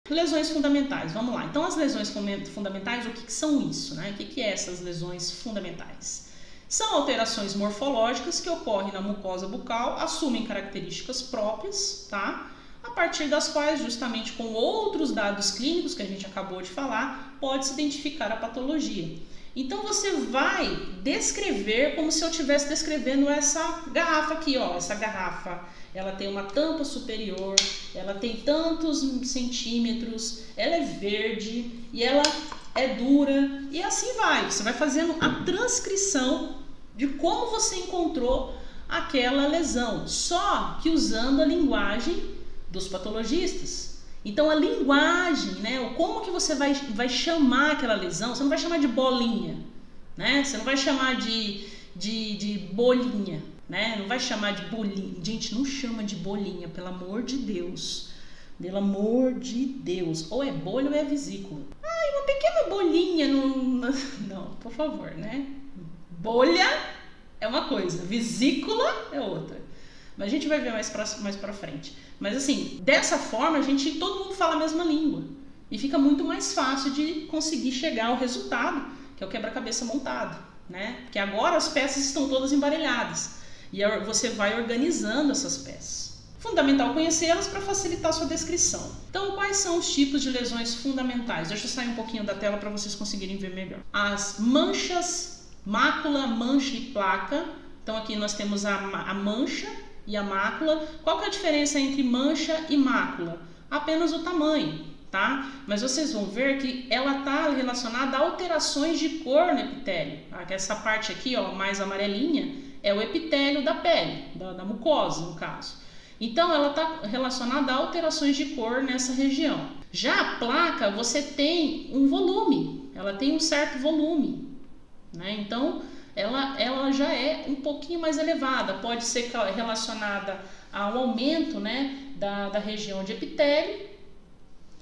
Lesões fundamentais, vamos lá. Então, as lesões fundamentais, o que são isso, né? O que é essas lesões fundamentais? São alterações morfológicas que ocorrem na mucosa bucal, assumem características próprias, tá? A partir das quais, justamente com outros dados clínicos que a gente acabou de falar, pode-se identificar a patologia. Então, você vai descrever como se eu estivesse descrevendo essa garrafa aqui, ó. Essa garrafa, ela tem uma tampa superior, ela tem tantos centímetros, ela é verde e ela é dura e assim vai. Você vai fazendo a transcrição de como você encontrou aquela lesão, só que usando a linguagem dos patologistas. Então, a linguagem, né, como que você vai chamar aquela lesão, você não vai chamar de bolinha, né? Você não vai chamar de bolinha, né? Não vai chamar de bolinha. Gente, não chama de bolinha, pelo amor de Deus. Pelo amor de Deus. Ou é bolha ou é vesícula. Ai, uma pequena bolinha. Não, por favor, né? Bolha é uma coisa, vesícula é outra. Mas a gente vai ver mais pra frente. Mas assim, dessa forma, todo mundo fala a mesma língua. E fica muito mais fácil de conseguir chegar ao resultado, que é o quebra-cabeça montado, né? Porque agora as peças estão todas embaralhadas. E você vai organizando essas peças. Fundamental conhecê-las para facilitar a sua descrição. Então, quais são os tipos de lesões fundamentais? Deixa eu sair um pouquinho da tela para vocês conseguirem ver melhor. As manchas, mácula, mancha e placa. Então, aqui nós temos a mancha e a mácula. Qual que é a diferença entre mancha e mácula? Apenas o tamanho, tá? Mas vocês vão ver que ela está relacionada a alterações de cor no epitélio. Essa parte aqui, ó, mais amarelinha, é o epitélio da pele, da mucosa, no caso. Então, ela está relacionada a alterações de cor nessa região. Já a placa, você tem um volume, ela tem um certo volume, né? Então, ela já é um pouquinho mais elevada, pode ser relacionada ao aumento, né, da região de epitélio,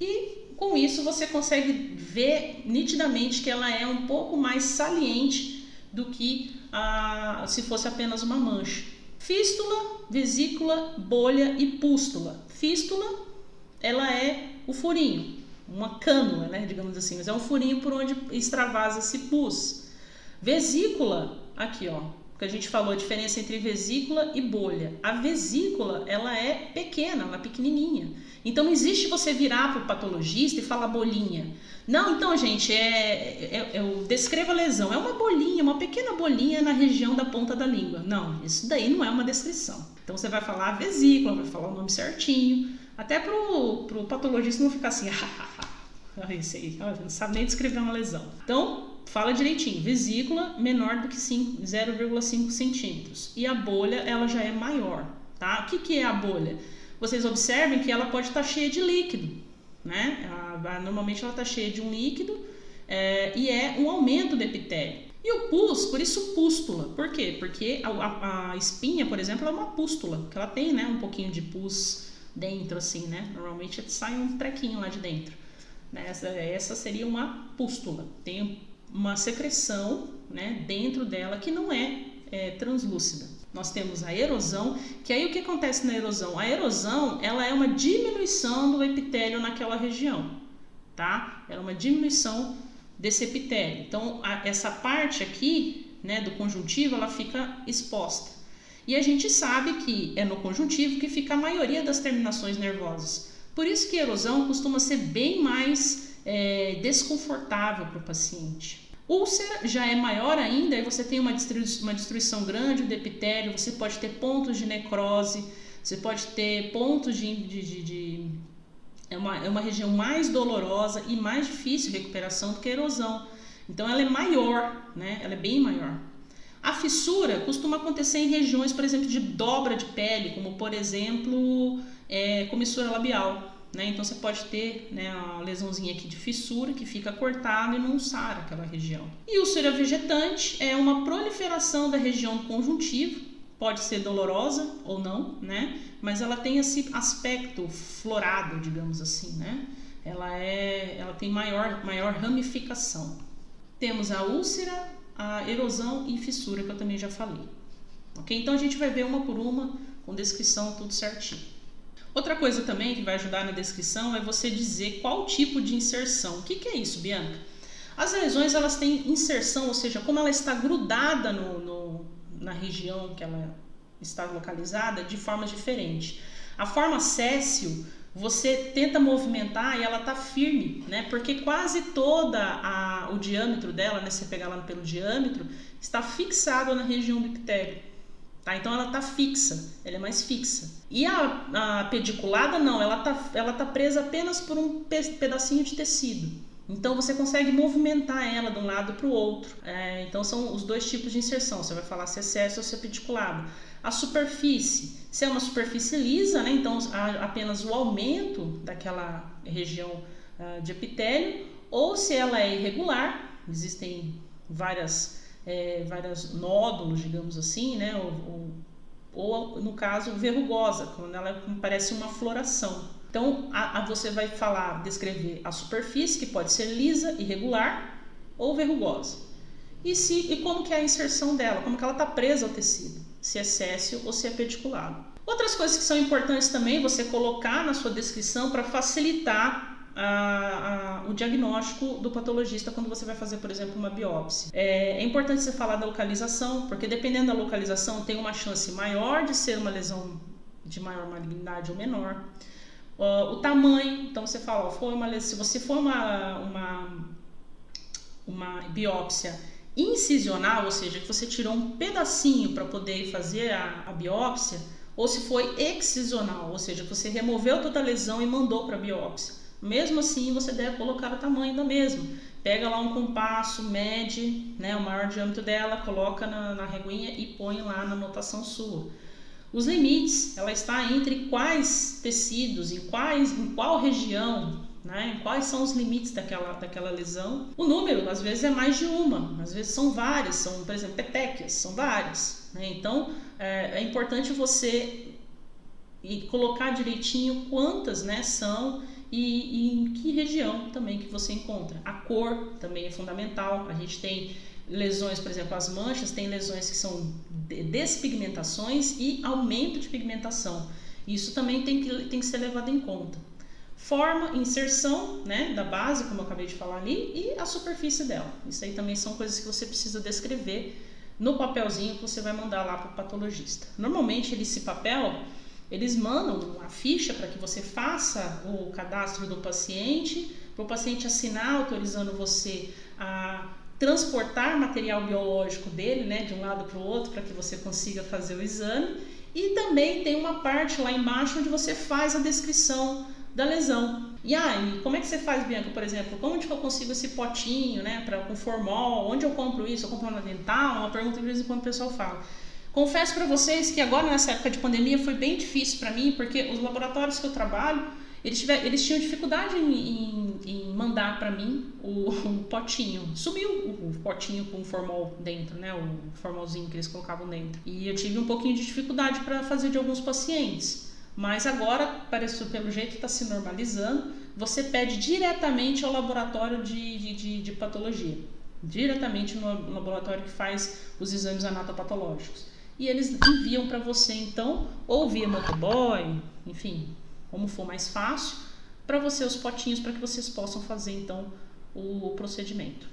e com isso você consegue ver nitidamente que ela é um pouco mais saliente do que se fosse apenas uma mancha. Fístula, vesícula, bolha e pústula. Fístula, ela é o furinho, uma cânula, né, digamos assim, mas é um furinho por onde extravasa esse pus. Vesícula, aqui ó, que a gente falou a diferença entre vesícula e bolha. A vesícula, ela é pequena, ela é pequenininha. Então não existe você virar para o patologista e falar bolinha. Não, então gente, eu descrevo a lesão, é uma bolinha, uma pequena bolinha na região da ponta da língua. Não, isso daí não é uma descrição. Então você vai falar a vesícula, vai falar o nome certinho, até pro patologista não ficar assim, esse aí, não sabe nem descrever uma lesão. Então, fala direitinho, vesícula menor do que 0,5 centímetros. E a bolha, ela já é maior, tá? O que é a bolha? Vocês observem que ela pode estar cheia de líquido, né? Normalmente ela está cheia de um líquido e é um aumento do epitélio. E o pus, por isso pústula. Por quê? Porque a espinha, por exemplo, é uma pústula, que ela tem, né, um pouquinho de pus dentro, assim, né? Normalmente sai um trequinho lá de dentro. Essa seria uma pústula. Tem uma secreção, né, dentro dela que não é translúcida. Nós temos a erosão, que aí o que acontece na erosão? A erosão, ela é uma diminuição do epitélio naquela região, tá? Ela é uma diminuição desse epitélio. Então, essa parte aqui, né, do conjuntivo, ela fica exposta. E a gente sabe que é no conjuntivo que fica a maioria das terminações nervosas. Por isso que a erosão costuma ser bem mais desconfortável para o paciente. Úlcera já é maior ainda, aí você tem uma destruição grande do epitélio, você pode ter pontos de necrose, você pode ter pontos é uma região mais dolorosa e mais difícil de recuperação do que a erosão. Então ela é maior, né? Ela é bem maior. A fissura costuma acontecer em regiões, por exemplo, de dobra de pele, como por exemplo, comissura labial. Né? Então você pode ter, né, uma lesãozinha aqui de fissura que fica cortada e não sara aquela região. E úlcera vegetante é uma proliferação da região do conjuntivo, pode ser dolorosa ou não, né? Mas ela tem esse aspecto florado, digamos assim, né? Ela tem maior ramificação. Temos a úlcera, a erosão e fissura, que eu também já falei. Ok? Então a gente vai ver uma por uma, com descrição tudo certinho. Outra coisa também que vai ajudar na descrição é você dizer qual tipo de inserção. O que é isso, Bianca? As lesões, elas têm inserção, ou seja, como ela está grudada na região que ela está localizada de forma diferente. A forma sessile, você tenta movimentar e ela está firme, né? Porque quase toda o diâmetro dela, né? Se você pegar lá pelo diâmetro, está fixado na região do epitélio. Tá? Então ela está fixa, ela é mais fixa. E a pediculada não, ela tá presa apenas por um pedacinho de tecido. Então você consegue movimentar ela de um lado para o outro. Então são os dois tipos de inserção. Você vai falar se é sessile ou se é pediculado. A superfície, se é uma superfície lisa, né? Então apenas o aumento daquela região de epitélio, ou se ela é irregular, existem vários nódulos, digamos assim, né? Ou no caso verrugosa, quando ela parece uma floração. Então você vai descrever a superfície, que pode ser lisa, irregular ou verrugosa. E como que é a inserção dela, como que ela está presa ao tecido, se é sessile ou se é pediculado. Outras coisas que são importantes também você colocar na sua descrição para facilitar o diagnóstico do patologista quando você vai fazer, por exemplo, uma biópsia. É importante você falar da localização, porque dependendo da localização tem uma chance maior de ser uma lesão de maior malignidade ou menor. O tamanho, então você fala, se você for uma biópsia incisional, ou seja, que você tirou um pedacinho para poder fazer a biópsia, ou se foi excisional, ou seja, que você removeu toda a lesão e mandou para a biópsia. Mesmo assim, você deve colocar o tamanho da mesma. Pega lá um compasso, mede, né, o maior diâmetro dela, coloca na reguinha e põe lá na anotação sua. Os limites, ela está entre quais tecidos, em qual região, né? Quais são os limites daquela lesão. O número, às vezes, é mais de uma, às vezes são várias, são, por exemplo, petequias, são várias, né? Então, é importante você colocar direitinho quantas, né, são e em que região também que você encontra. A cor também é fundamental. A gente tem lesões, por exemplo, as manchas, tem lesões que são despigmentações e aumento de pigmentação. Isso também tem que ser levado em conta. Forma, inserção, né, da base, como eu acabei de falar ali, e a superfície dela. Isso aí também são coisas que você precisa descrever no papelzinho que você vai mandar lá para o patologista. Normalmente, esse papel, eles mandam a ficha para que você faça o cadastro do paciente, para o paciente assinar autorizando você a transportar material biológico dele, né, de um lado para o outro, para que você consiga fazer o exame. E também tem uma parte lá embaixo onde você faz a descrição da lesão. E como é que você faz, Bianca, por exemplo? Onde que eu consigo esse potinho, né, com formol? Onde eu compro isso? Eu compro na Dental? Uma pergunta que de vez em quando o pessoal fala. Confesso para vocês que agora, nessa época de pandemia, foi bem difícil para mim, porque os laboratórios que eu trabalho, eles tinham dificuldade em mandar para mim o potinho. Sumiu o potinho com formol dentro, né? O formolzinho que eles colocavam dentro. E eu tive um pouquinho de dificuldade para fazer de alguns pacientes. Mas agora, parece, pelo jeito está se normalizando, você pede diretamente ao laboratório de patologia. Diretamente no laboratório que faz os exames anatopatológicos. E eles enviam para você, então, ou via motoboy, enfim, como for mais fácil, para você os potinhos para que vocês possam fazer, então, o procedimento.